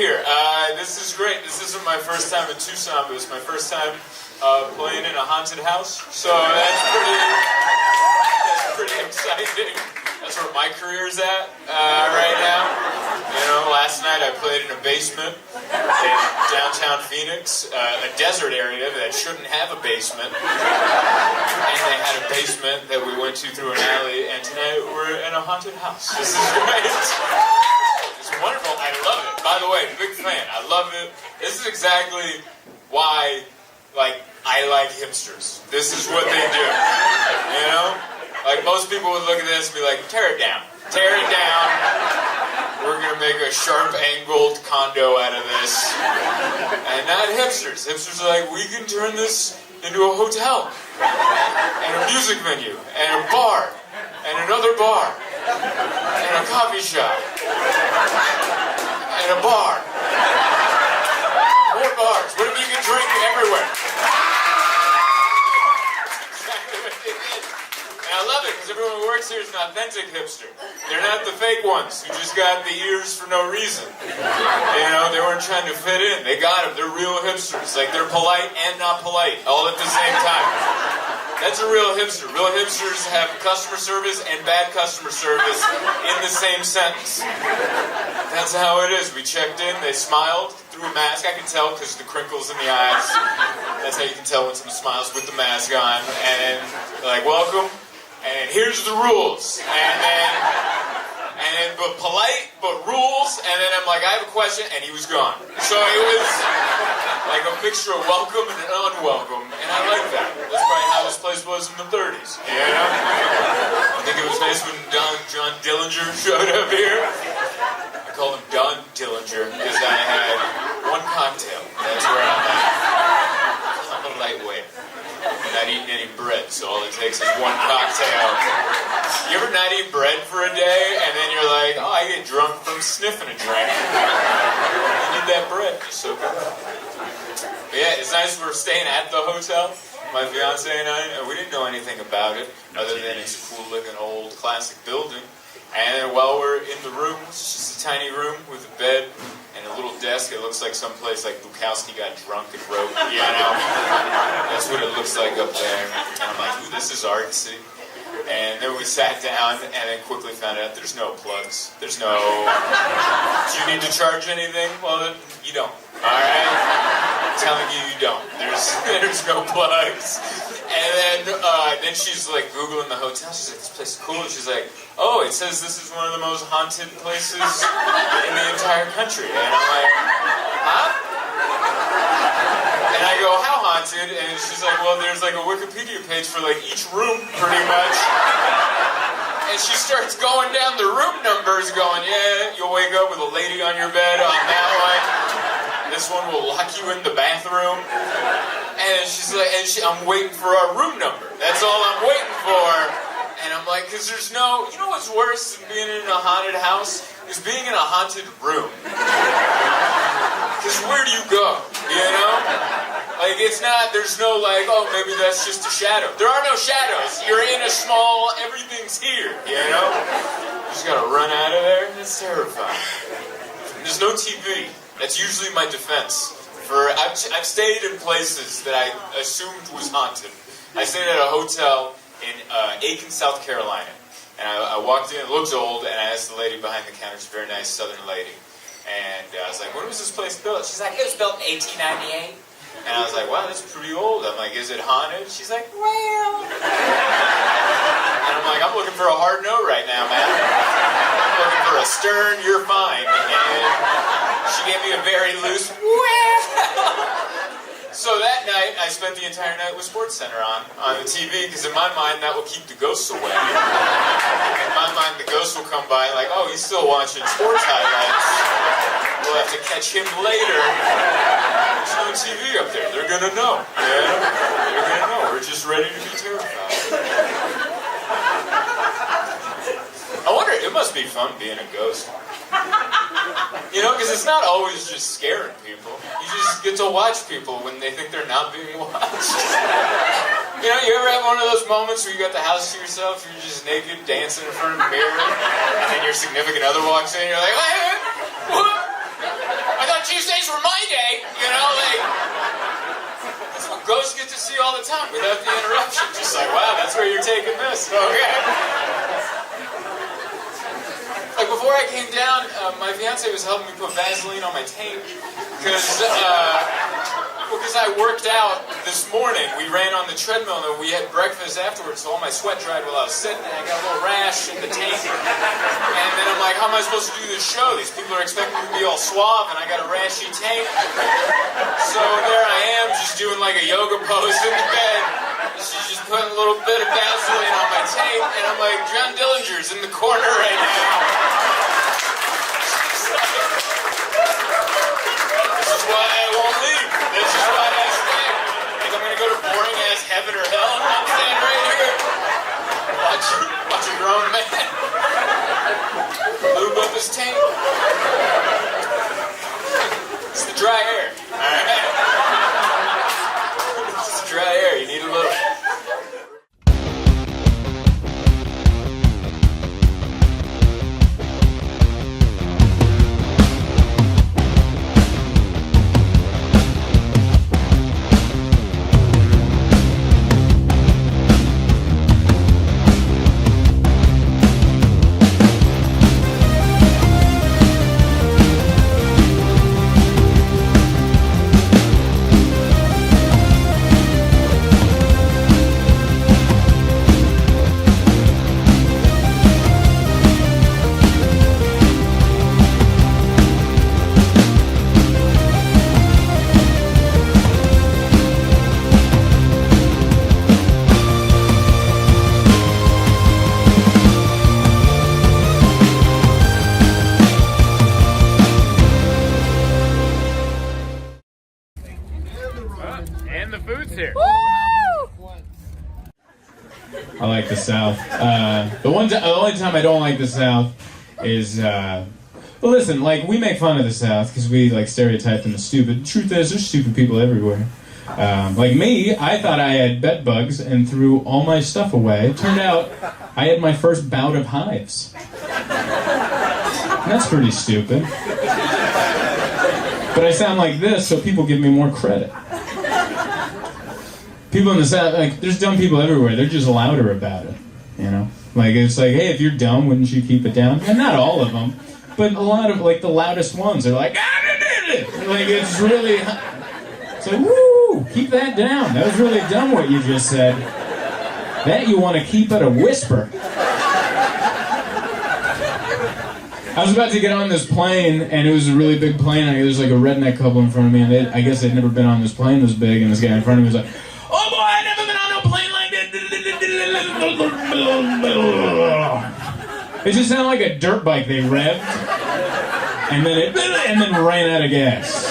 here. This is great. This isn't my first time in Tucson, but it's my first time playing in a haunted house. So that's pretty exciting. That's where my career's at right now. You know, last night I played in a basement in downtown Phoenix, a desert area that shouldn't have a basement. And they had a basement that we went to through an alley, and tonight we're in a haunted house. This is great. It's wonderful. I love it. By the way, big fan. I love it. This is exactly why, I like hipsters. This is what they do. You know? Like, most people would look at this and be like, tear it down. Tear it down. We're going to make a sharp-angled condo out of this. And not hipsters. Hipsters are like, we can turn this into a hotel. And a music venue. And a bar. And another bar. And a coffee shop. And a bar. More bars. What if you can drink everywhere? I love it, because everyone who works here is an authentic hipster. They're not the fake ones who just got the ears for no reason. You know, they weren't trying to fit in. They got them. They're real hipsters. Like, they're polite and not polite, all at the same time. That's a real hipster. Real hipsters have customer service and bad customer service in the same sentence. That's how it is. We checked in, they smiled through a mask. I could tell because the crinkles in the eyes. That's how you can tell when someone smiles with the mask on. And they're like, welcome. And here's the rules. But polite, but rules. And then I'm like, I have a question, and he was gone. So it was like a mixture of welcome and unwelcome. And I like that. That's probably how this place was in the 30s. You know? I think it was nice when John Dillinger showed up here. I called him Don Dillinger because I had one cocktail. That's where I'm at. I'm a lightweight. I'm not eating any bread, so all it takes is one cocktail. You ever not eat bread for a day, and then you're like, oh, I get drunk from sniffing a drink. You need that bread. It's so good. But yeah, it's nice we're staying at the hotel, my fiance and I. We didn't know anything about it, other than it's a cool-looking old classic building. And while we're in the room, it's just a tiny room with a bed and a little desk. It looks like someplace like Bukowski got drunk and wrote, you know? That's what it looks like up there. And I'm like, ooh, this is artsy. And then we sat down and then quickly found out there's no plugs. There's no... Do you need to charge anything? Well, then you don't. All right? I'm telling you, you don't. There's no plugs. And then she's like Googling the hotel. She's like, this place is cool. And she's like, oh, it says this is one of the most haunted places in the entire country. And I'm like, huh? And I go, how haunted? And she's like, well, there's like a Wikipedia page for like each room, pretty much. And she starts going down the room numbers, going, yeah, you'll wake up with a lady on your bed on that one. This one will lock you in the bathroom. And she's like, I'm waiting for our room number. That's all I'm waiting for. And I'm like, because there's no, you know what's worse than being in a haunted house? Is being in a haunted room. Because where do you go? You know? Like, it's not, there's no like, oh, maybe that's just a shadow. There are no shadows. You're in a small, everything's here, you know? You just gotta run out of there. That's terrifying. There's no TV. That's usually my defense. I've stayed in places that I assumed was haunted. I stayed at a hotel in Aiken, South Carolina. And I walked in, it looked old, and I asked the lady behind the counter, she's a very nice southern lady. And I was like, when was this place built? She's like, it was built in 1898. And I was like, wow, that's pretty old. I'm like, is it haunted? She's like, well. And I'm like, I'm looking for a hard no right now, man. I'm looking for a stern, you're fine. And she gave me a very loose, well. So that night, I spent the entire night with SportsCenter on the TV, because in my mind, that will keep the ghosts away. In my mind, the ghosts will come by like, oh, he's still watching sports highlights. We'll have to catch him later. There's no TV up there. They're gonna know. Yeah? They're gonna know. We're just ready to be terrified. I wonder, it must be fun being a ghost. You know, because it's not always just scaring people. You just get to watch people when they think they're not being watched. You know, you ever have one of those moments where you got the house to yourself, you're just naked, dancing in front of the mirror, and then your significant other walks in, and you're like, what? I thought girls get to see all the time without the interruption. Just like, wow, that's where you're taking this. Okay. Like before I came down, my fiance was helping me put Vaseline on my taint because I worked out this morning. We ran on the treadmill and we had breakfast afterwards, so all my sweat dried while I was sitting and I got a little rash in the taint. And then I'm like, how am I supposed to do this show? These people are expecting me to be all suave and I got a rashy taint. So there I am, just doing like a yoga pose in the bed. She's just putting a little bit of Vaseline on my taint, and I'm like, John Dillinger's in the corner right now. This is why I won't leave. This is why I stay. Like I'm gonna go to boring ass heaven or hell, and I'm staying right here. Watch a grown man lube up his taint. It's the dry air. Alright. It's the dry air. You need a little. And the food's here. Woo! I like the South. The only time I don't like the South is, well, listen, like, we make fun of the South because we, like, stereotype them as stupid. The truth is, there's stupid people everywhere. Like me, I thought I had bed bugs and threw all my stuff away. It turned out I had my first bout of hives. That's pretty stupid. But I sound like this, so people give me more credit. People in the South, like, there's dumb people everywhere. They're just louder about it, you know? Like, it's like, hey, if you're dumb, wouldn't you keep it down? And not all of them, but a lot of, like, the loudest ones are like, like, it's really, it's like, woo, keep that down. That was really dumb what you just said. That you want to keep at a whisper. I was about to get on this plane, and it was a really big plane, and there's like a redneck couple in front of me, and I guess they'd never been on this plane this big, and this guy in front of me was like, oh boy, I've never been on no plane like this. It just sounded like a dirt bike they revved, and then ran out of gas.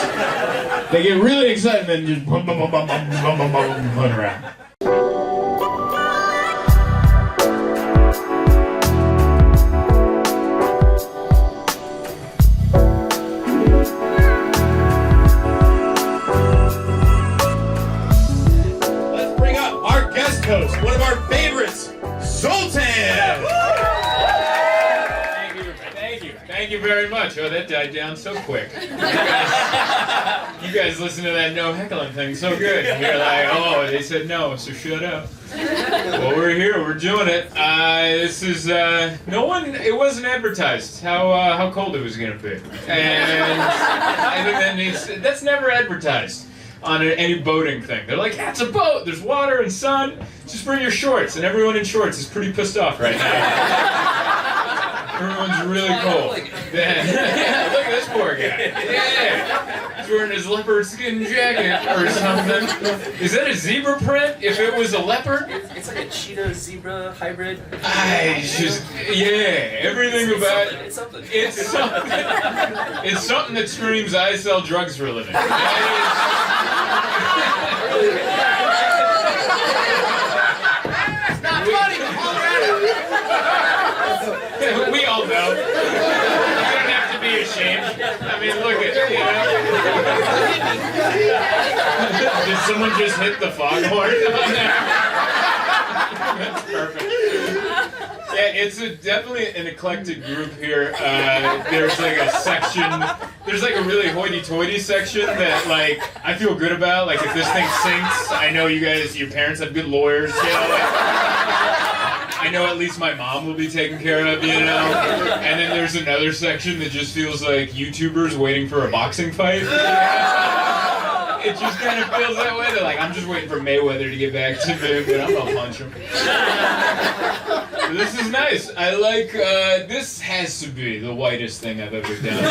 They get really excited, and then just put around. One of our favorites, Zoltan! Thank you very much. Oh, that died down so quick. You guys listen to that no heckling thing so good. You're like, oh, they said no, so shut up. Well, we're here, we're doing it. This is, it wasn't advertised how cold it was going to be. And that's never advertised on any boating thing. They're like, yeah, it's a boat, there's water and sun, just bring your shorts. And everyone in shorts is pretty pissed off right now. Everyone's really cold. Yeah, look at this poor guy. Yeah. He's wearing his leopard skin jacket or something. Is that a zebra print if it was a leopard? It's like a cheetah-zebra hybrid. Everything about it. It's something. It's something that screams, I sell drugs for a living. It's not funny, Colorado! We all know. You don't have to be ashamed. I mean, look at it, you know? Did someone just hit the foghorn on there? That's perfect. Yeah, it's definitely an eclectic group here. There's like a section there's like a really hoity-toity section that like I feel good about. Like if this thing sinks, I know you guys, your parents have good lawyers, you know. Like, I know at least my mom will be taken care of, you know. And then there's another section that just feels like YouTubers waiting for a boxing fight. It just kind of feels that way. They're like, I'm just waiting for Mayweather to get back to me, but I'm gonna punch him. This is nice. I like, this has to be the whitest thing I've ever done.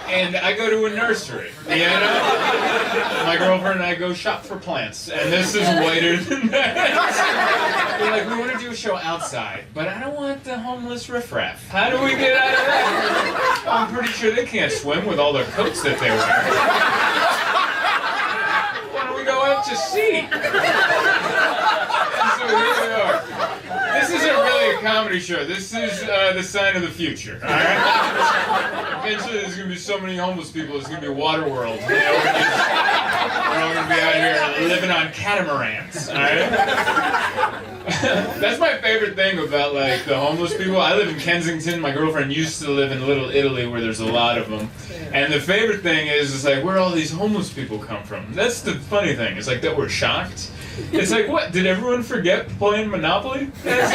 And I go to a nursery, you know? My girlfriend and I go shop for plants, and this is whiter than that. They're like, we want to do a show outside, but I don't want the homeless riffraff. How do we get out of that? I'm pretty sure they can't swim with all their coats that they wear. Why don't we go out to sea? So here we are. This isn't really a comedy show. This is the sign of the future, all right? Eventually there's going to be so many homeless people, it's going to be a water world. You know, we're all going to be out here living on catamarans, all right? That's my favorite thing about, like, the homeless people. I live in Kensington. My girlfriend used to live in Little Italy, where there's a lot of them. And the favorite thing is like, where all these homeless people come from. That's the funny thing. It's like that we're shocked. It's like, what? Did everyone forget playing Monopoly? This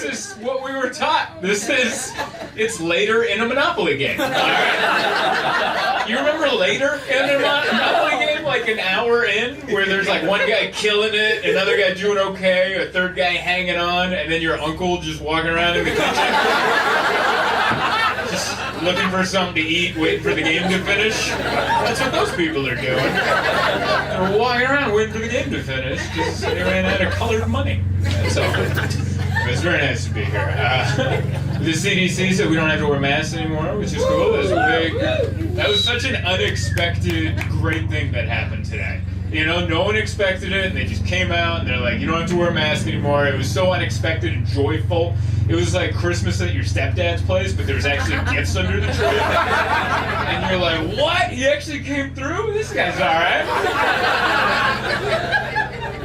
is what we were taught. It's later in a Monopoly game. All right? You remember later in a Monopoly game, like an hour in, where there's like one guy killing it, another guy doing okay, a third guy hanging on, and then your uncle just walking around in the kitchen, just looking for something to eat, waiting for the game to finish. That's what those people are doing. They're walking around waiting for the game to finish because they ran out of colored money. That's all. It's very nice to be here. The CDC said we don't have to wear masks anymore, which is cool. That was such an unexpected, great thing that happened today. You know, no one expected it, and they just came out, and they're like, you don't have to wear a mask anymore. It was so unexpected and joyful. It was like Christmas at your stepdad's place, but there was actually gifts under the tree. And you're like, what? He actually came through? This guy's all right.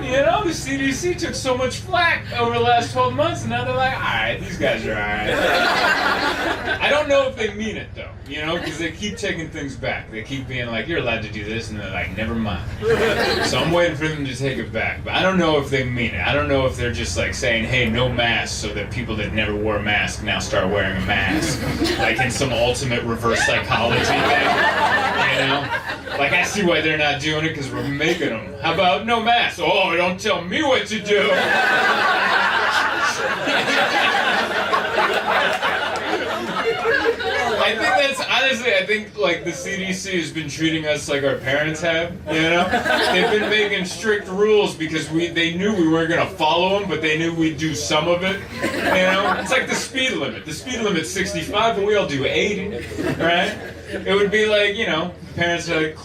You know, the CDC took so much flack over the last 12 months, and now they're like, all right, these guys are all right. I don't know if they mean it, though, you know, because they keep taking things back. They keep being like, you're allowed to do this, and they're like, never mind. So I'm waiting for them to take it back. But I don't know if they mean it. I don't know if they're just like saying, hey, no masks, so that people that never wore a mask now start wearing a mask. Like in some ultimate reverse psychology thing, you know? Like, I see why they're not doing it, because we're making them. How about no masks? Oh, don't tell me what to do. I think that's, honestly, I think, like, the CDC has been treating us like our parents have, you know? They've been making strict rules because they knew we weren't going to follow them, but they knew we'd do some of it, you know? It's like the speed limit. The speed limit's 65, but we all do 80, right? It would be like, you know, parents are like,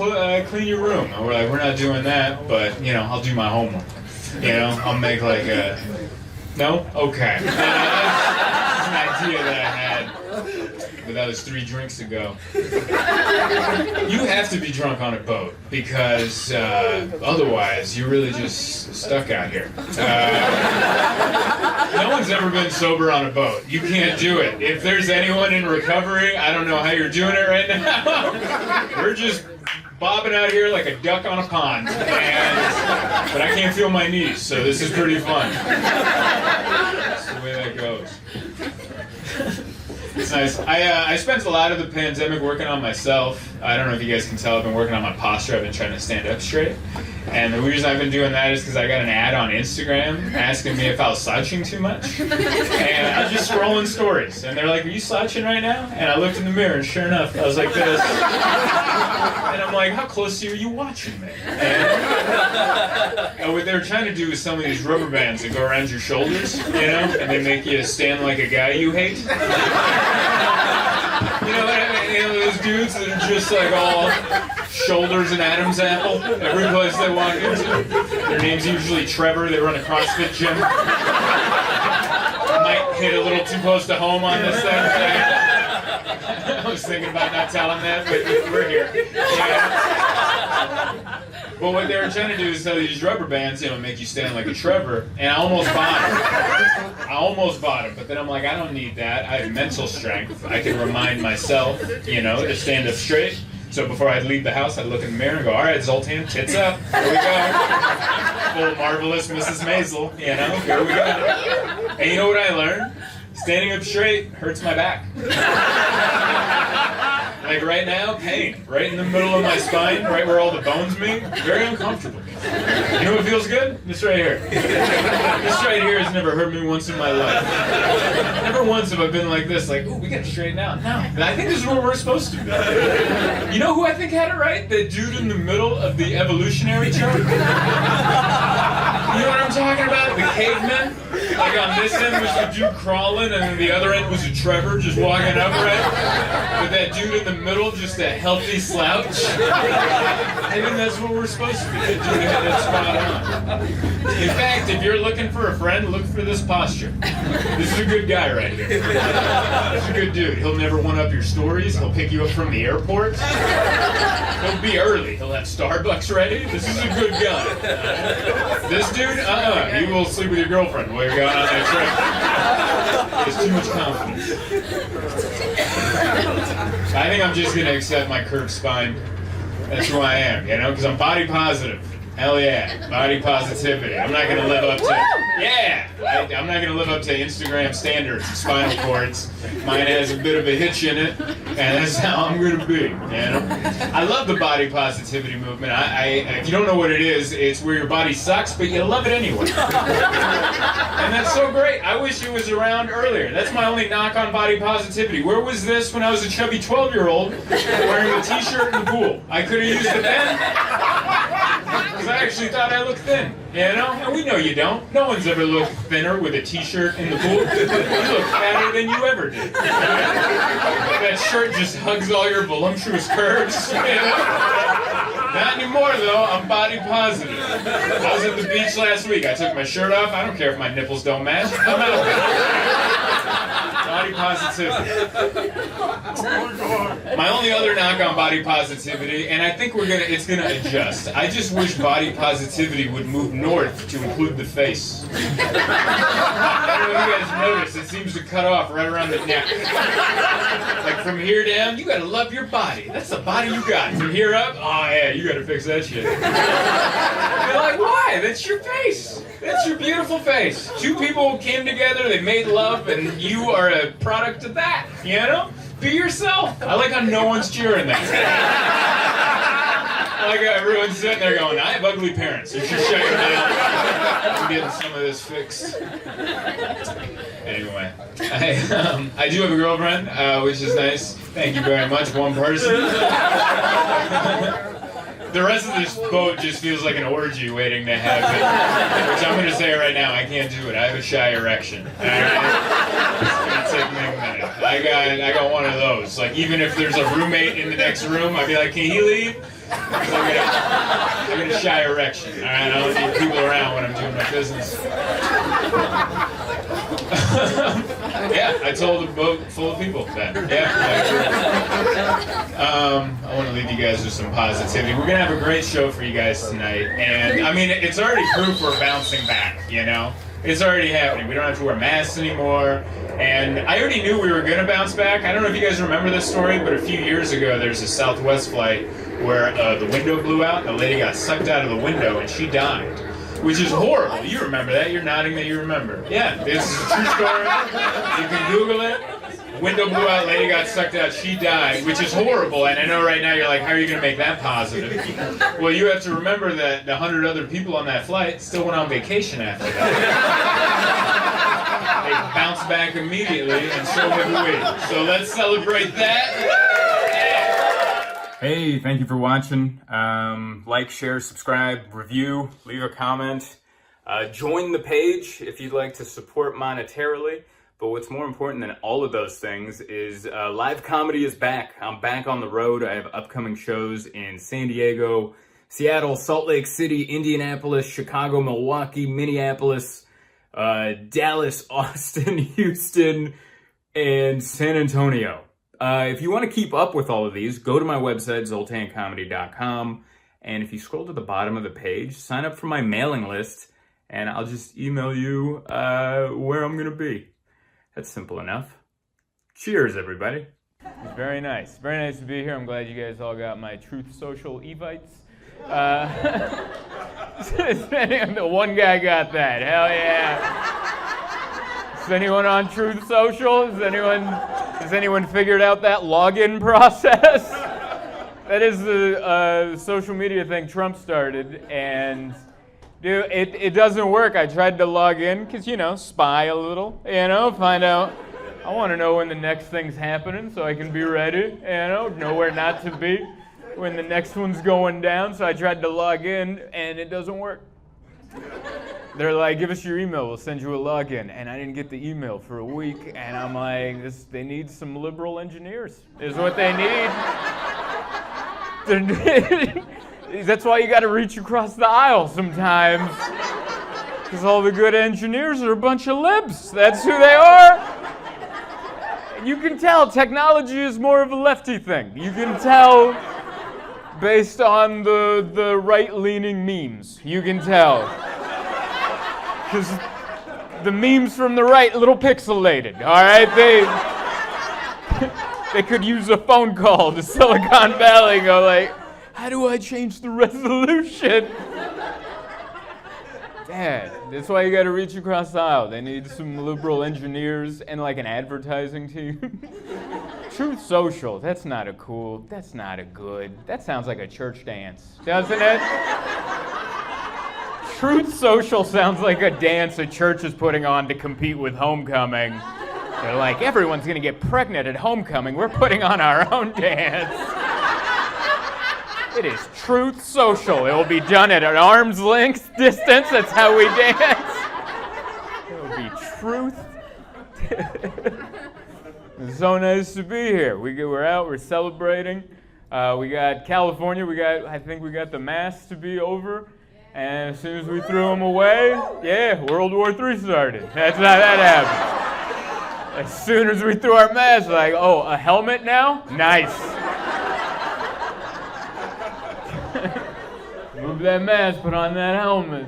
clean your room. And we're like, we're not doing that, but, you know, I'll do my homework. You know, I'll make like a... No? Okay. That's an idea that I had. But that was 3 drinks ago. You have to be drunk on a boat because otherwise you're really just stuck out here. No one's ever been sober on a boat. You can't do it. If there's anyone in recovery, I don't know how you're doing it right now. We're just bobbing out here like a duck on a pond. But I can't feel my knees, so this is pretty fun. That's the way that goes. It's nice. I spent a lot of the pandemic working on myself. I don't know if you guys can tell, I've been working on my posture. I've been trying to stand up straight. And the reason I've been doing that is because I got an ad on Instagram asking me if I was slouching too much. And I was just scrolling stories. And they're like, are you slouching right now? And I looked in the mirror, and sure enough, I was like this. And I'm like, how closely are you watching me? And what they were trying to do is some of these rubber bands that go around your shoulders, you know? And they make you stand like a guy you hate. You know those dudes that are just like all shoulders and Adam's apple every place they walk into? Their name's usually Trevor. They run a CrossFit gym. Might hit a little too close to home on this thing. I was thinking about not telling that, but we're here. Yeah. But what they were trying to do is sell these rubber bands, make you stand like a Trevor, and I almost bought them. But then I'm like, I don't need that. I have mental strength. I can remind myself, to stand up straight. So before I'd leave the house, I'd look in the mirror and go, all right, Zoltan, tits up. Here we go. Full marvelous Mrs. Maisel, here we go. And you know what I learned? Standing up straight hurts my back. Like right now, pain. Right in the middle of my spine, right where all the bones meet. Very uncomfortable. You know what feels good? This right here. This right here has never hurt me once in my life. Never once have I been like this, like, ooh, we gotta straighten out. No. I think this is what we're supposed to be. You know who I think had it right? The dude in the middle of the evolutionary chart. You know what I'm talking about? The cavemen? Like on this end was the dude crawling, and then the other end was a Trevor just walking upright. But that dude in the middle, just a healthy slouch. I think that's what we're supposed to be. The dude had that spot on. In fact, if you're looking for a friend, look for this posture. This is a good guy right here. This is a good dude. He'll never one-up your stories. He'll pick you up from the airport. He'll be early. He'll have Starbucks ready. This is a good guy. This dude, he will sleep with your girlfriend while you're going on that trip. There's too much confidence. I think I'm just going to accept my curved spine. That's who I am, because I'm body positive. Hell yeah, body positivity. I'm not going to live up to, I'm not going to live up to Instagram standards of spinal cords. Mine has a bit of a hitch in it, and that's how I'm going to be, I love the body positivity movement. If you don't know what it is, it's where your body sucks, but you love it anyway. And that's so great. I wish it was around earlier. That's my only knock on body positivity. Where was this when I was a chubby 12-year-old wearing a t-shirt in the pool? I could have used it then. Because I actually thought I looked thin, And we know you don't. No one's ever looked thinner with a t-shirt in the pool. You look fatter than you ever did. That shirt just hugs all your voluptuous curves, Not anymore, though. I'm body positive. I was at the beach last week. I took my shirt off. I don't care if my nipples don't match. I'm out. Body positivity. My only other knock on body positivity, and I think it's gonna adjust. I just wish body positivity would move north to include the face. I don't know if you guys notice, it seems to cut off right around the neck. Like from here down, you gotta love your body. That's the body you got. From here up, oh yeah, you gotta fix that shit. You're like, why? That's your face. That's your beautiful face. Two people came together, they made love, and you are a product of that, Be yourself. I like how no one's cheering that. I like how everyone's sitting there going, I have ugly parents. You should shut your mouth. I'm getting some of this fixed. Anyway, I do have a girlfriend, which is nice. Thank you very much, one person. The rest of this boat just feels like an orgy waiting to happen. Which I'm going to say right now, I can't do it. I have a shy erection. It's going to take me a minute. I got one of those. Like, even if there's a roommate in the next room, I'd be like, can he leave? Because I got a shy erection. All right, I don't need people around when I'm doing my business. Yeah, I told a boat full of people that. Yeah, I want to leave you guys with some positivity. We're going to have a great show for you guys tonight. And, I mean, it's already proof we're bouncing back, It's already happening. We don't have to wear masks anymore. And I already knew we were going to bounce back. I don't know if you guys remember this story, but a few years ago, there's a Southwest flight where the window blew out, and the lady got sucked out of the window, and she died. Which is horrible. You remember that. You're nodding that you remember. Yeah, this is a true story. You can Google it. Window blew out, lady got sucked out, she died, which is horrible. And I know right now you're like, how are you going to make that positive? Well, you have to remember that the 100 other people on that flight still went on vacation after that. They bounced back immediately, and so have we. So let's celebrate that. Hey, thank you for watching. Like, share, subscribe, review, leave a comment. Join the page if you'd like to support monetarily. But what's more important than all of those things is live comedy is back. I'm back on the road. I have upcoming shows in San Diego, Seattle, Salt Lake City, Indianapolis, Chicago, Milwaukee, Minneapolis, Dallas, Austin, Houston, and San Antonio. If you want to keep up with all of these, go to my website, zoltancomedy.com, And if you scroll to the bottom of the page, sign up for my mailing list, and I'll just email you where I'm going to be. That's simple enough. Cheers, everybody. It's very nice. Very nice to be here. I'm glad you guys all got my Truth Social Evites. The one guy got that. Hell yeah. Is anyone on Truth Social? Has anyone figured out that login process? That is the social media thing Trump started, and dude, it doesn't work. I tried to log in because, spy a little, find out. I want to know when the next thing's happening so I can be ready, know where not to be when the next one's going down. So I tried to log in, and it doesn't work. They're like, give us your email, we'll send you a login. And I didn't get the email for a week, and I'm like, they need some liberal engineers, is what they need. That's why you got to reach across the aisle sometimes. Because all the good engineers are a bunch of libs. That's who they are. You can tell technology is more of a lefty thing. You can tell based on the right-leaning memes. You can tell. Because the memes from the right, a little pixelated, all right? They could use a phone call to Silicon Valley and go like, how do I change the resolution? Dad, that's why you got to reach across the aisle. They need some liberal engineers and like an advertising team. Truth Social, that sounds like a church dance, doesn't it? Truth Social sounds like a dance a church is putting on to compete with homecoming. They're like, everyone's going to get pregnant at homecoming. We're putting on our own dance. It is Truth Social. It will be done at an arm's length distance. That's how we dance. It will be truth. It's so nice to be here. We're out. We're celebrating. We got California. I think we got the masks to be over. And as soon as we threw them away, World War III started. That's how that happened. As soon as we threw our masks, like, oh, a helmet now? Nice. Move that mask, put on that helmet.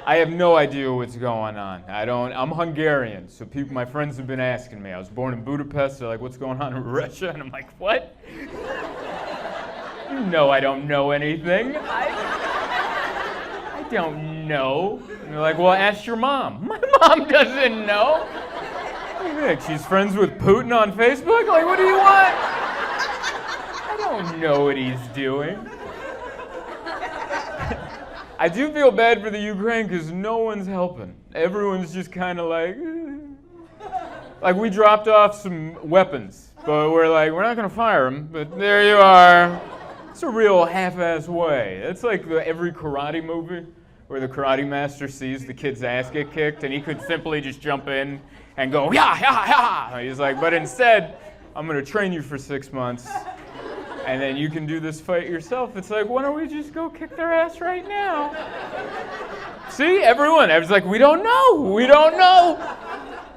I have no idea what's going on. I'm Hungarian, so my friends have been asking me. I was born in Budapest, they're like, what's going on in Russia? And I'm like, what? No, I don't know anything. I don't know. And they're like, well, ask your mom. My mom doesn't know. What do you think? She's friends with Putin on Facebook? Like, what do you want? I don't know what he's doing. I do feel bad for the Ukraine because no one's helping. Everyone's just kind of like we dropped off some weapons, but we're not going to fire them, but there you are. It's a real half-ass way. It's like every karate movie where the karate master sees the kid's ass get kicked and he could simply just jump in and go, yeah, yeah, yeah. He's like, but instead, I'm going to train you for 6 months. And then you can do this fight yourself. It's like, why don't we just go kick their ass right now? See, everyone's like, we don't know.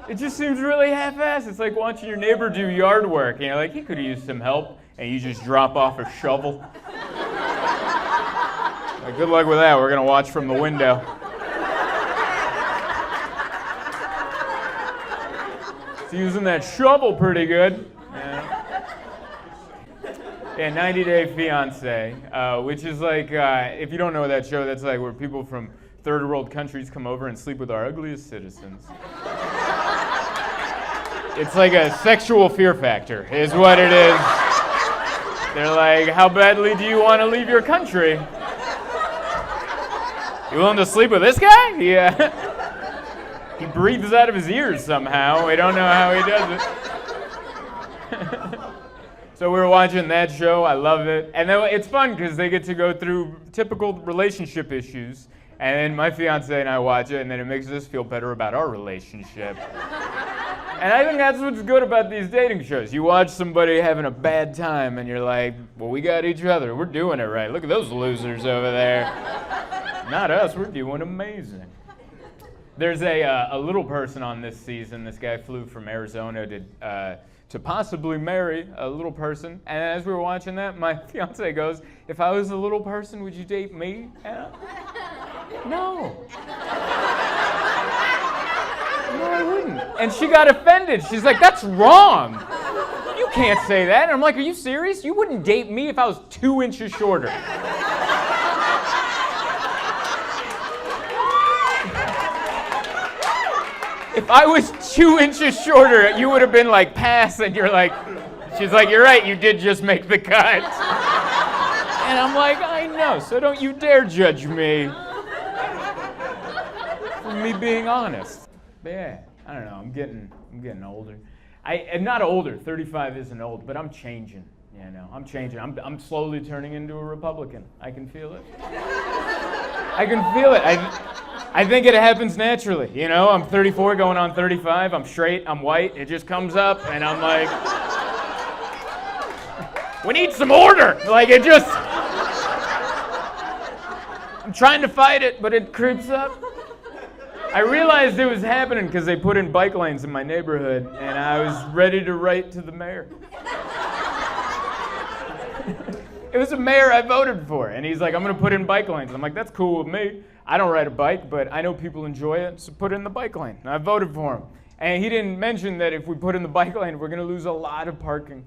It just seems really half-assed. It's like watching your neighbor do yard work. And you're like, he could use some help. And you just drop off a shovel. Like, good luck with that. We're going to watch from the window. He's using that shovel pretty good. Yeah, 90 Day Fiancé, which is like, if you don't know that show, that's like where people from third world countries come over and sleep with our ugliest citizens. It's like a sexual fear factor, is what it is. They're like, how badly do you want to leave your country? You willing to sleep with this guy? Yeah. He breathes out of his ears somehow. We don't know how he does it. So we were watching that show. I love it. And then it's fun because they get to go through typical relationship issues. And then my fiance and I watch it, and then it makes us feel better about our relationship. And I think that's what's good about these dating shows. You watch somebody having a bad time, and you're like, well, we got each other. We're doing it right. Look at those losers over there. Not us. We're doing amazing. There's a little person on this season. This guy flew from Arizona to to possibly marry a little person. And as we were watching that, my fiance goes, if I was a little person, would you date me? No. No, I wouldn't. And she got offended. She's like, that's wrong. You can't say that. And I'm like, are you serious? You wouldn't date me if I was 2 inches shorter. If I was 2 inches shorter, you would have been like, pass, and you're like, she's like, you're right, you did just make the cut. And I'm like, I know, so don't you dare judge me for me being honest. But yeah, I don't know, I'm getting older. I'm not older, 35 isn't old, but I'm changing, you know, I'm changing. I'm slowly turning into a Republican. I can feel it. I can feel it. I think it happens naturally, you know, I'm 34 going on 35, I'm straight, I'm white, it just comes up, and I'm like, we need some order, like it just, I'm trying to fight it, but it creeps up. I realized it was happening because they put in bike lanes in my neighborhood, and I was ready to write to the mayor. It was a mayor I voted for, and he's like, I'm going to put in bike lanes. I'm like, that's cool with me. I don't ride a bike, but I know people enjoy it, so put in the bike lane. And I voted for him. And he didn't mention that if we put in the bike lane, we're going to lose a lot of parking.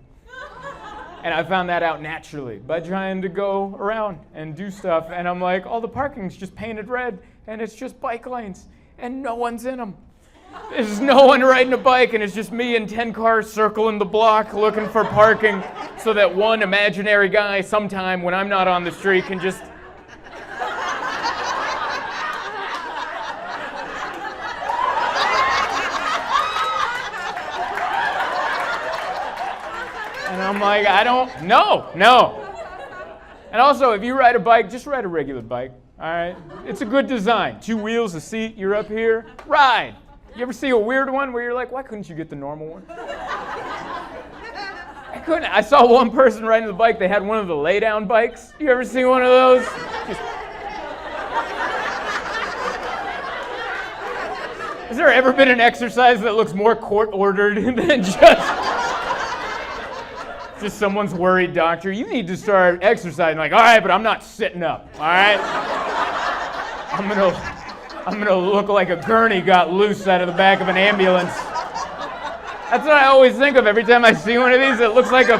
And I found that out naturally by trying to go around and do stuff. And I'm like, all the parking's just painted red, and it's just bike lanes, and no one's in them. There's no one riding a bike, and it's just me and 10 cars circling the block looking for parking so that one imaginary guy sometime when I'm not on the street can just... And I'm like, no. And also, if you ride a bike, just ride a regular bike, all right? It's a good design. 2 wheels, a seat, you're up here, ride. You ever see a weird one where you're like, why couldn't you get the normal one? I couldn't. I saw one person riding the bike. They had one of the lay-down bikes. You ever see one of those? Has there ever been an exercise that looks more court-ordered than just someone's worried doctor? You need to start exercising. Like, all right, but I'm not sitting up, all right? I'm gonna look like a gurney got loose out of the back of an ambulance. That's what I always think of every time I see one of these. It looks like a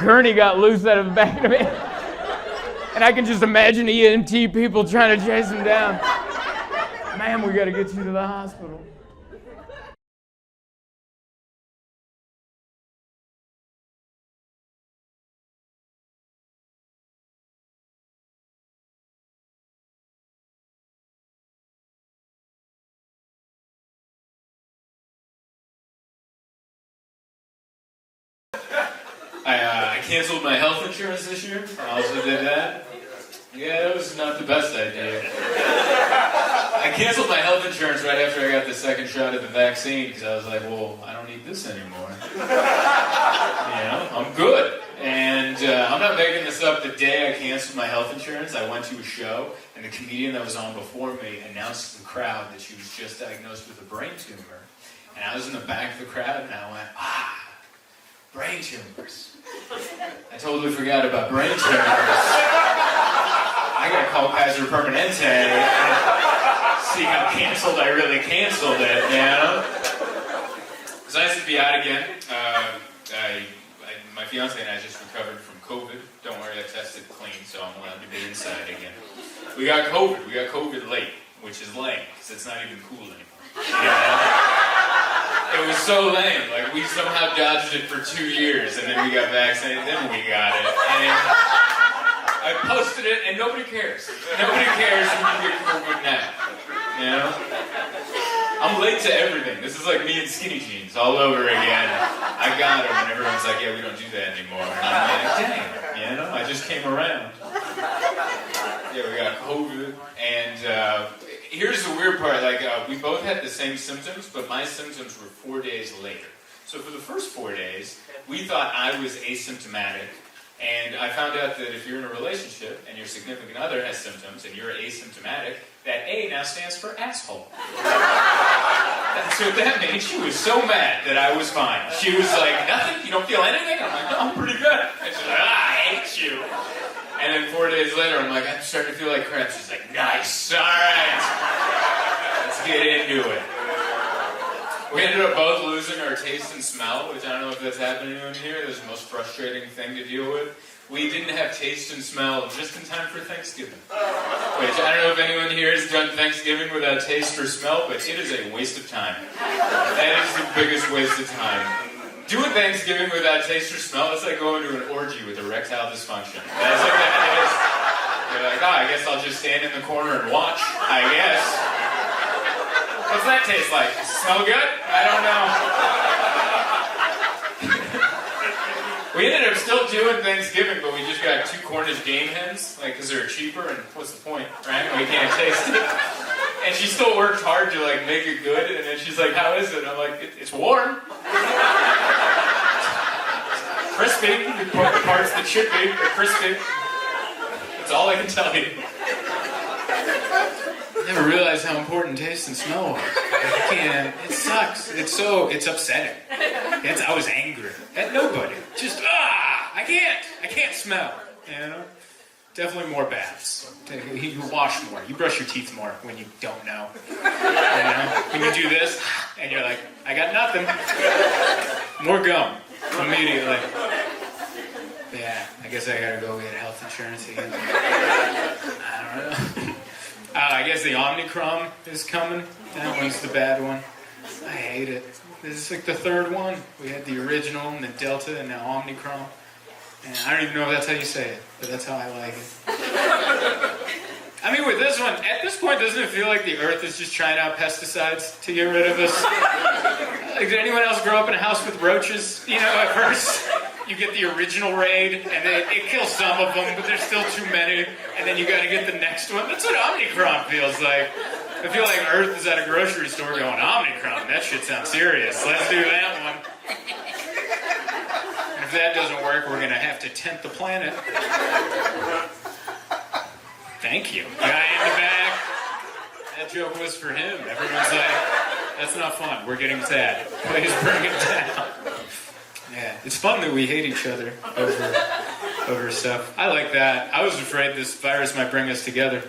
gurney got loose out of the back of it. And I can just imagine EMT people trying to chase him down. Ma'am, we gotta get you to the hospital. I canceled my health insurance this year. I also did that. Yeah, it was not the best idea. I canceled my health insurance right after I got the second shot of the vaccine because I was like, well, I don't need this anymore. You know, I'm good. And I'm not making this up. The day I canceled my health insurance, I went to a show, and the comedian that was on before me announced to the crowd that she was just diagnosed with a brain tumor. And I was in the back of the crowd, and I went, brain tumors. I totally forgot about brain tumors. I gotta call Kaiser Permanente and see how canceled I really canceled it, you know? It's nice to be out again. My fiance and I just recovered from COVID. Don't worry, I tested clean, so I'm allowed to be inside again. We got COVID. We got COVID late, which is lame, because it's not even cool anymore. You know? It was so lame. Like, we somehow dodged it for 2 years, and then we got vaccinated, then we got it. And I posted it, and nobody cares. Nobody cares when you get COVID now. You know? I'm late to everything. This is like me in skinny jeans all over again. I got them, and everyone's like, yeah, we don't do that anymore. And I'm like, dang, you know? I just came around. Yeah, we got COVID, and here's the weird part, like, we both had the same symptoms, but my symptoms were 4 days later. So for the first 4 days, we thought I was asymptomatic, And I found out that if you're in a relationship and your significant other has symptoms and you're asymptomatic, that A now stands for asshole. That's what that means. She was so mad that I was fine. She was like, nothing? You don't feel anything? I'm like, no, I'm pretty good. And she's like, I hate you. And then 4 days later, I'm like, I'm starting to feel like crap. She's like, nice, all right. Let's get into it. We ended up both losing our taste and smell, which I don't know if that's happening to anyone here. This is the most frustrating thing to deal with. We didn't have taste and smell just in time for Thanksgiving. Which I don't know if anyone here has done Thanksgiving without taste or smell, but it is a waste of time. That is the biggest waste of time. Doing Thanksgiving without taste or smell, it's like going to an orgy with erectile dysfunction. That's like that it is. You're like, I guess I'll just stand in the corner and watch, I guess. What's that taste like? Does it smell good? I don't know. We ended up still doing Thanksgiving, but we just got 2 Cornish game hens, like, because they're cheaper, and what's the point, right? We can't taste it. And she still worked hard to, like, make it good, and then she's like, how is it? And I'm like, it's warm. Crispy. The parts that should be, they're crispy. That's all I can tell you. I never realized how important taste and smell was. I can't. It sucks. It's upsetting. I was angry at nobody. Just I can't smell. You know. Definitely more baths. You wash more. You brush your teeth more when you don't know. You know. When you do this and you're like, I got nothing. More gum immediately. Yeah. I guess I gotta go get health insurance again. I don't know. I guess the Omicron is coming. That one's the bad one. I hate it. This is like the 3rd one. We had the original and the Delta and now Omicron. And I don't even know if that's how you say it, but that's how I like it. I mean, with this one, at this point, doesn't it feel like the Earth is just trying out pesticides to get rid of us? Like, did anyone else grow up in a house with roaches? You know, at first, you get the original raid, and it kills some of them, but there's still too many, and then you gotta get the next one. That's what Omicron feels like. I feel like Earth is at a grocery store going, Omicron, that shit sounds serious. Let's do that one. And if that doesn't work, we're gonna have to tent the planet. Thank you. Guy in the back. That joke was for him. Everyone's like, that's not fun. We're getting sad. Please bring it down. Yeah, it's fun that we hate each other over stuff. I like that. I was afraid this virus might bring us together.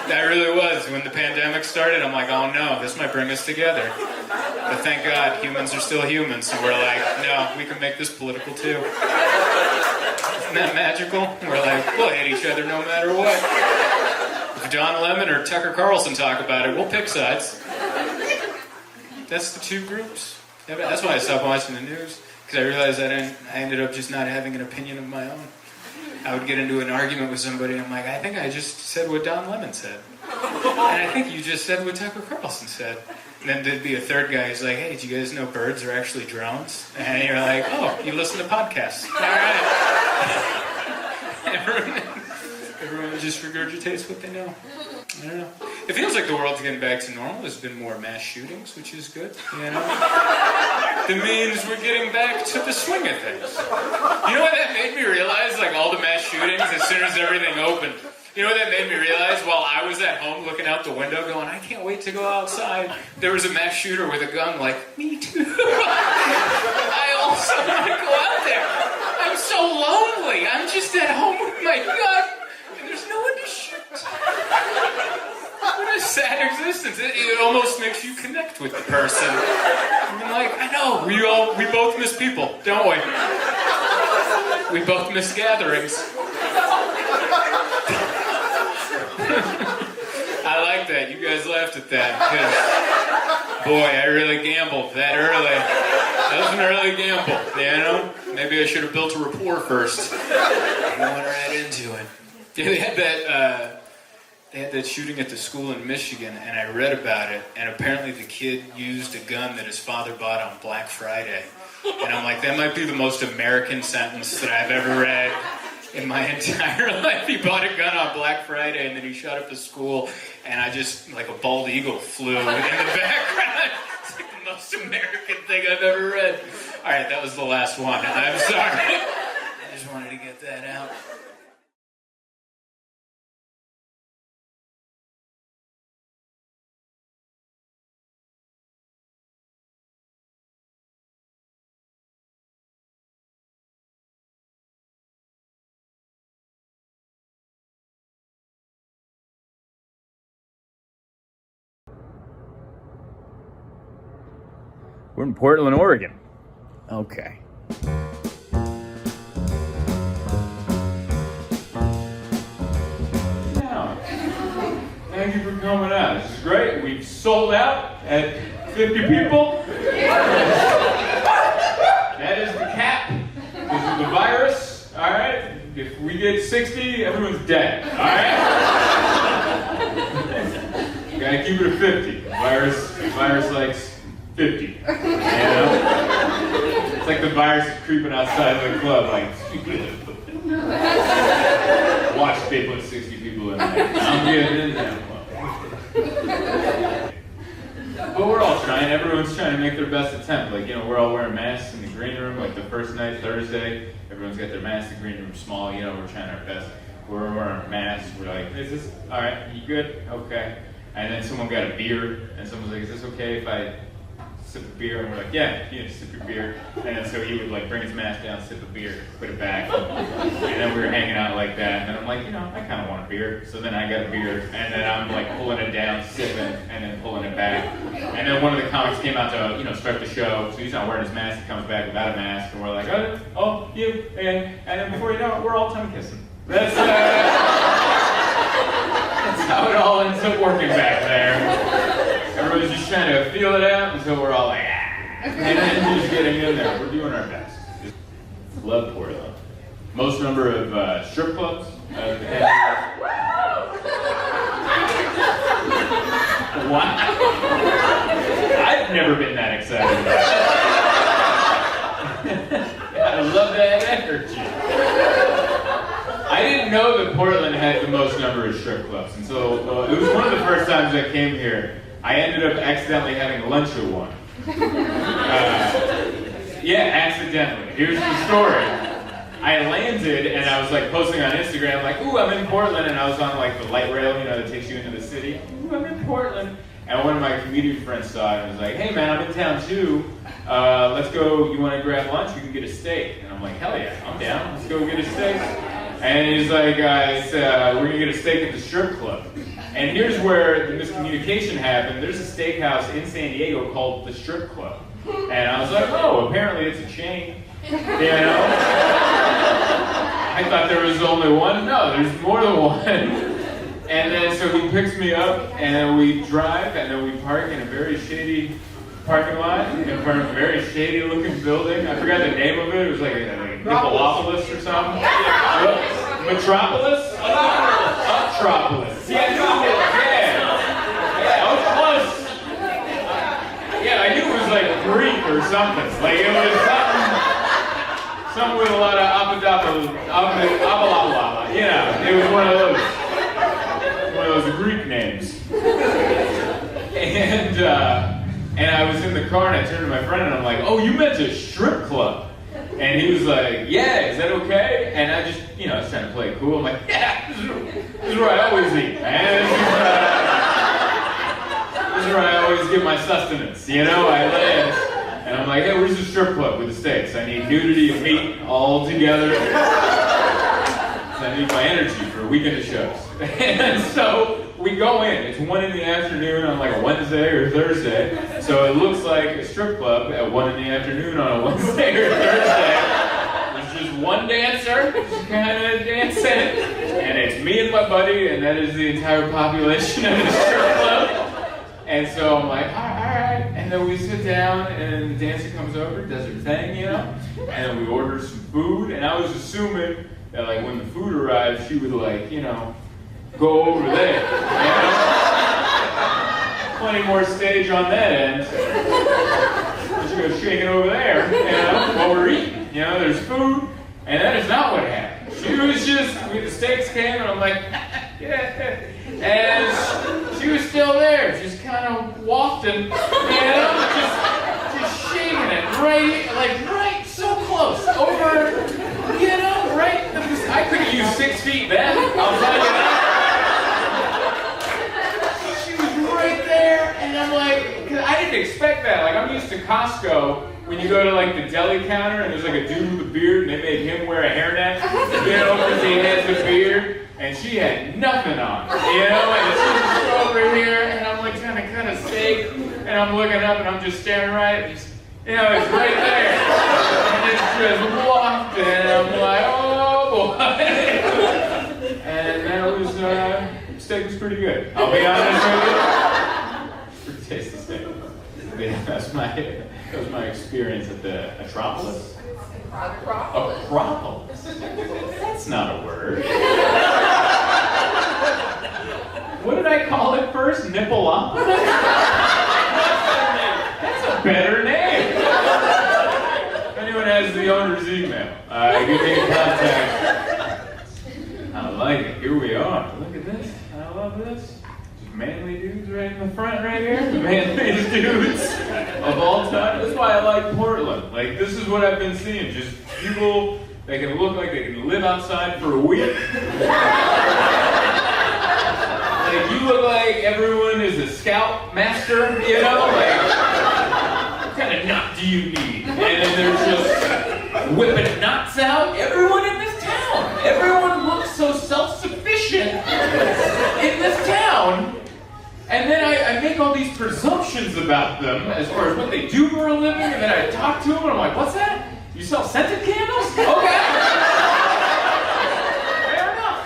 That really was. When the pandemic started, I'm like, oh no, this might bring us together. But thank God, humans are still humans, and we're like, no, we can make this political too. Isn't that magical? We're like, we'll hate each other no matter what. If Don Lemon or Tucker Carlson talk about it, we'll pick sides. That's the 2 groups. That's why I stopped watching the news, because I realized I ended up just not having an opinion of my own. I would get into an argument with somebody, and I'm like, I think I just said what Don Lemon said. And I think you just said what Tucker Carlson said. And then there'd be a third guy who's like, hey, did you guys know birds are actually drones? And you're like, oh, you listen to podcasts. All right. Everyone just regurgitates what they know. I don't know. It feels like the world's getting back to normal. There's been more mass shootings, which is good, you know? That means we're getting back to the swing of things. You know what that made me realize? Like, all the mass shootings, as soon as everything opened. You know what that made me realize? While I was at home looking out the window going, I can't wait to go outside. There was a mass shooter with a gun like, me too. I also want to go out there. I'm so lonely. I'm just at home with my gun. And there's no one to shoot. What a sad existence. It almost makes you connect with the person. You're like, I know, we both miss people, don't we? We both miss gatherings. I like that. You guys laughed at that. Because, boy, I really gambled that early. That was an early gamble, you know? Maybe I should have built a rapport first. I went right into it. Yeah, they had that shooting at the school in Michigan, and I read about it, and apparently the kid used a gun that his father bought on Black Friday. And I'm like, that might be the most American sentence that I've ever read in my entire life. He bought a gun on Black Friday, and then he shot up the school, and I just, like a bald eagle, flew in the background. It's like the most American thing I've ever read. All right, that was the last one. I'm sorry. I just We're in Portland, Oregon. Okay. Thank you for coming out. This is great. We've sold out at 50 people. That is the cap. This is the virus. All right. If we get 60, everyone's dead. All right. Gotta keep it at 50. The virus likes 50. You know? It's like the virus is creeping outside of the club. Like, watch they put 60 people in there. I'm getting in there. But we're all trying. Everyone's trying to make their best attempt. Like, you know, we're all wearing masks in the green room. Like the first night, Thursday, everyone's got their masks. The green room's small. You know, we're trying our best. We're wearing masks. We're like, is this all right? You good? Okay. And then someone got a beer, and someone's like, is this okay if I sip a beer? And we're like, yeah, you know, sip your beer. And then so he would like bring his mask down, sip a beer, put it back. And then we were hanging out like that. And then I'm like, you know, I kind of want a beer. So then I got a beer. And then I'm like pulling it down, sipping, and then pulling it back. And then one of the comics came out to, you know, start the show. So he's not wearing his mask. He comes back without a mask. And we're like, oh, you. And then before you know it, we're all tongue kissing. That's how it all ends up working back there. Everybody's just trying to feel it out until we're all like, ah. And then just getting in there. We're doing our best. Love Portland. Most number of strip clubs. What? I've never been that excited about it. I love that energy. I didn't know that Portland had the most number of strip clubs, and so it was one of the first times I came here. I ended up accidentally having lunch at one. Yeah, accidentally. Here's the story. I landed and I was like posting on Instagram like, ooh, I'm in Portland, and I was on like the light rail, you know, that takes you into the city. Ooh, I'm in Portland. And one of my comedian friends saw it and was like, hey man, I'm in town too. Let's go, you want to grab lunch? We can get a steak. And I'm like, hell yeah, I'm down. Let's go get a steak. And he's like, we're going to get a steak at the strip club. And here's where the miscommunication happened. There's a steakhouse in San Diego called the Strip Club. And I was like, oh, apparently it's a chain. You know? I thought there was only one. No, there's more than one. And then so he picks me up, and then we drive, and then we park in a very shady parking lot in front of a very shady looking building. I forgot the name of it. It was like Nippolopolis or something. Metropolis? Utropolis. Yeah, I was close. Yeah, I knew it was like Greek or something. Like it was something with a lot of apodopala. Yeah, it was one of those Greek names. And I was in the car and I turned to my friend and I'm like, oh, you meant a strip club. And he was like, yeah, is that okay? And I just, you know, I was trying to play it cool. I'm like, yeah, this is where I always eat, man. This is where I always get my sustenance, you know? I land, and I'm like, hey, where's the strip club with the steaks? I need nudity and meat all together. I need my energy for a weekend of shows. And so we go in. It's 1 in the afternoon on like a Wednesday or Thursday. So it looks like a strip club at 1 in the afternoon on a Wednesday or Thursday. There's just one dancer, just kind of dancing. And it's me and my buddy, and that is the entire population of the strip club. And so I'm like, all right. And then we sit down, and the dancer comes over, does her thing, you know? And then we order some food, and I was assuming that like when the food arrived, she would like, you know, go over there. You know? Plenty more stage on that end. She goes shaking over there, you know, while we're eating. You know, there's food, and that is not what happened. She was just, the steaks came, and I'm like, yeah. And she was still there, just kind of wafting, you know, just shaking it right so close, over, you know, right. I could have used 6 feet then. I'll tell you that. She was right there, and I'm like, cause I didn't expect that. Like, I'm used to Costco when you go to like the deli counter and there's like a dude with a beard and they make him wear a hairnet, you know, because he has a beard, and she had nothing on, you know, and she's just over here, and I'm like trying to cut a steak, and I'm looking up and I'm just staring right, You know, it's right there. And it's just wafted, and I'm like, oh boy. And that was, steak was pretty good. I'll be honest with you. Pretty tasty steak. Yeah, that was my experience at the Acropolis. Acropolis? That's not a word. What did I call it first? Nippleopolis? That's a better name. If anyone has the owner's email, give me a contact. I like it. Here we are. Look at this. I love this. Just manly dudes right in the front right here. The manliest dudes of all time. That's why I like Portland. Like, this is what I've been seeing. Just people that can look like they can live outside for a week. Like, you look like everyone is a scout master, you know? Like, what kind of knot do you need? And then they're just whipping knots out. Everyone in this town. Everyone looks so self-sufficient in this town. And then I make all these presumptions about them as far as what they do for a living, and then I talk to them, and I'm like, what's that? You sell scented candles? Okay. Fair enough.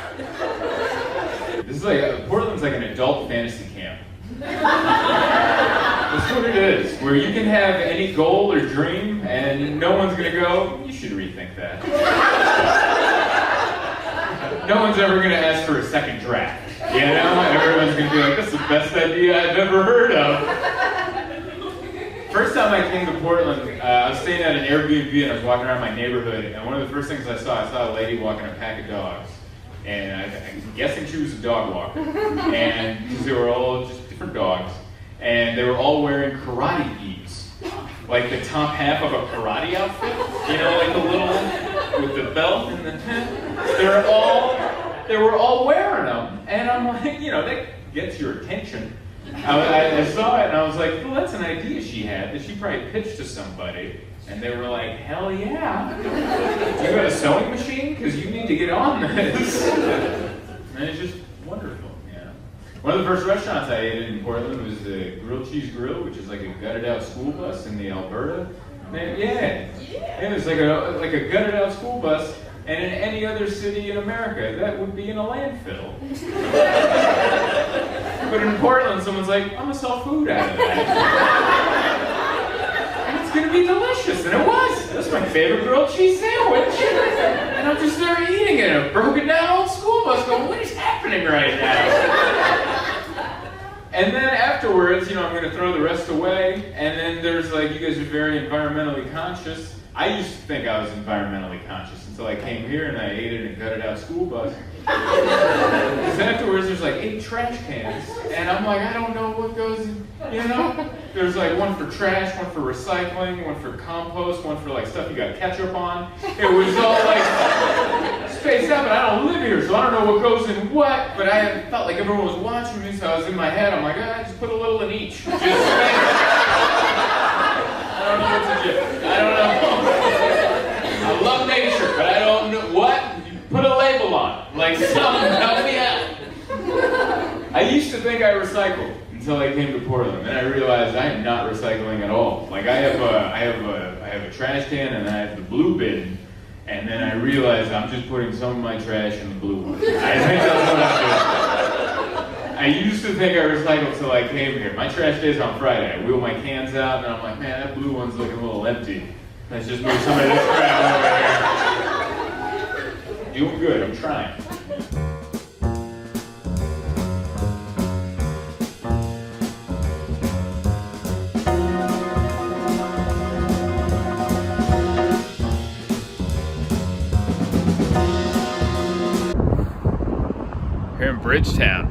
This is like, Portland's like an adult fantasy camp. That's what it is, where you can have any goal or dream, and no one's gonna go, you should rethink that. No one's ever gonna ask for a second draft. You know, everyone's gonna be like, that's the best idea I've ever heard of. First time I came to Portland, I was staying at an Airbnb and I was walking around my neighborhood, and one of the first things I saw a lady walking a pack of dogs. And I'm guessing she was a dog walker. And because they were all just different dogs, and they were all wearing karate gis. Like the top half of a karate outfit, you know, like the little, with the belt and the, they were all wearing them, and I'm like, you know, that gets your attention. I saw it and I was like, well, that's an idea she had that she probably pitched to somebody, and they were like, hell yeah. Do you got a sewing machine? Because you need to get on this. And it's just wonderful, yeah. One of the first restaurants I ate in Portland was the Grilled Cheese Grill, which is like a gutted out school bus in the Alberta. Man, yeah. It was like a gutted out school bus. And in any other city in America, that would be in a landfill. But in Portland, someone's like, I'm gonna sell food out of that. And it's gonna be delicious, and it was. That was my favorite grilled cheese sandwich. And I'm just there eating it in a broken down old school bus going, what is happening right now? And then afterwards, you know, I'm gonna throw the rest away, and then there's like, you guys are very environmentally conscious. I used to think I was environmentally conscious until I came here and I ate it in a gutted out school bus. Because afterwards there's like 8 trash cans, and I'm like, I don't know what goes in, you know? There's like one for trash, one for recycling, one for compost, one for like stuff you got ketchup on. It was all like spaced out, but I don't live here, so I don't know what goes in what, but I felt like everyone was watching me, so I was in my head, I'm like, just put a little in each. Just I don't know what to do. I don't know. I love nature, but I don't know what. You put a label on it. Like, someone help me out. I used to think I recycled until I came to Portland, and I realized I am not recycling at all. Like, I have a trash can, and I have the blue bin, and then I realized I'm just putting some of my trash in the blue one. I think that's what I'm doing. I used to think I recycled till I came here. My trash day's on Friday. I wheel my cans out, and I'm like, man, that blue one's looking a little empty. Let's just move some of this crap over here. Doing good, I'm trying. Here in Bridgetown.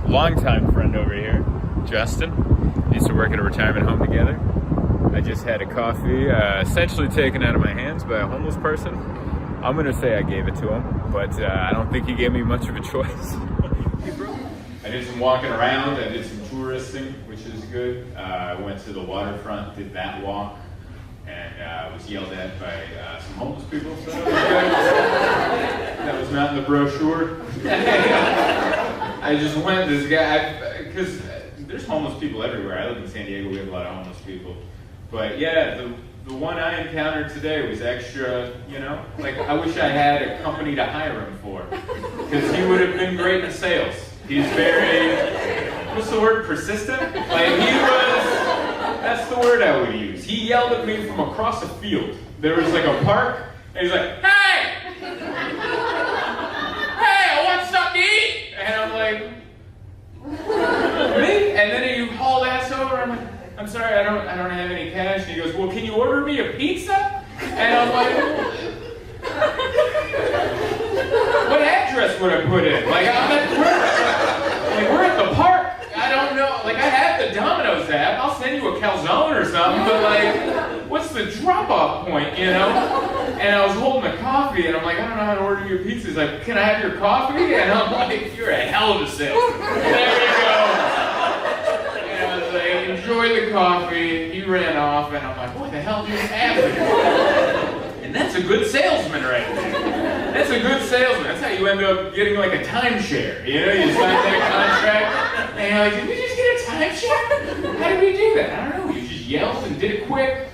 Longtime friend over here, Justin. We used to work at a retirement home together. I just had a coffee, essentially taken out of my hands by a homeless person. I'm gonna say I gave it to him, but I don't think he gave me much of a choice. I did some walking around, I did some touristing, which is good. I went to the waterfront, did that walk, and was yelled at by some homeless people, so that was good. That was not in the brochure. I just went, this guy, because there's homeless people everywhere. I live in San Diego, we have a lot of homeless people. But yeah, the one I encountered today was extra, you know? Like, I wish I had a company to hire him for. Because he would have been great in sales. He's very, what's the word, persistent? Like, that's the word I would use. He yelled at me from across a field. There was like a park, and he's like, "Hey! Hey, I want something to eat!" And I'm like, "Me?" And then he hauled ass over, I'm like, "I'm sorry, I don't have any cash." And he goes, "Well, can you order me a pizza?" And I'm like, what address would I put in? Like, we're at the park. I don't know. Like, I have the Domino's app. I'll send you a calzone or something, but like, what's the drop-off point, you know? And I was holding a coffee, and I'm like, I don't know how to order you a pizza. He's like, "Can I have your coffee?" And I'm like, "You're a hell of a salesman." There you go. And I was like, "Enjoy the coffee." He ran off, and I'm like, what the hell just happened? And that's a good salesman right there. That's a good salesman. That's how you end up getting like a timeshare. You know, you sign that contract, and you're like, "Did we just get a timeshare? How did we do that?" "I don't know. You just yelled and did it quick."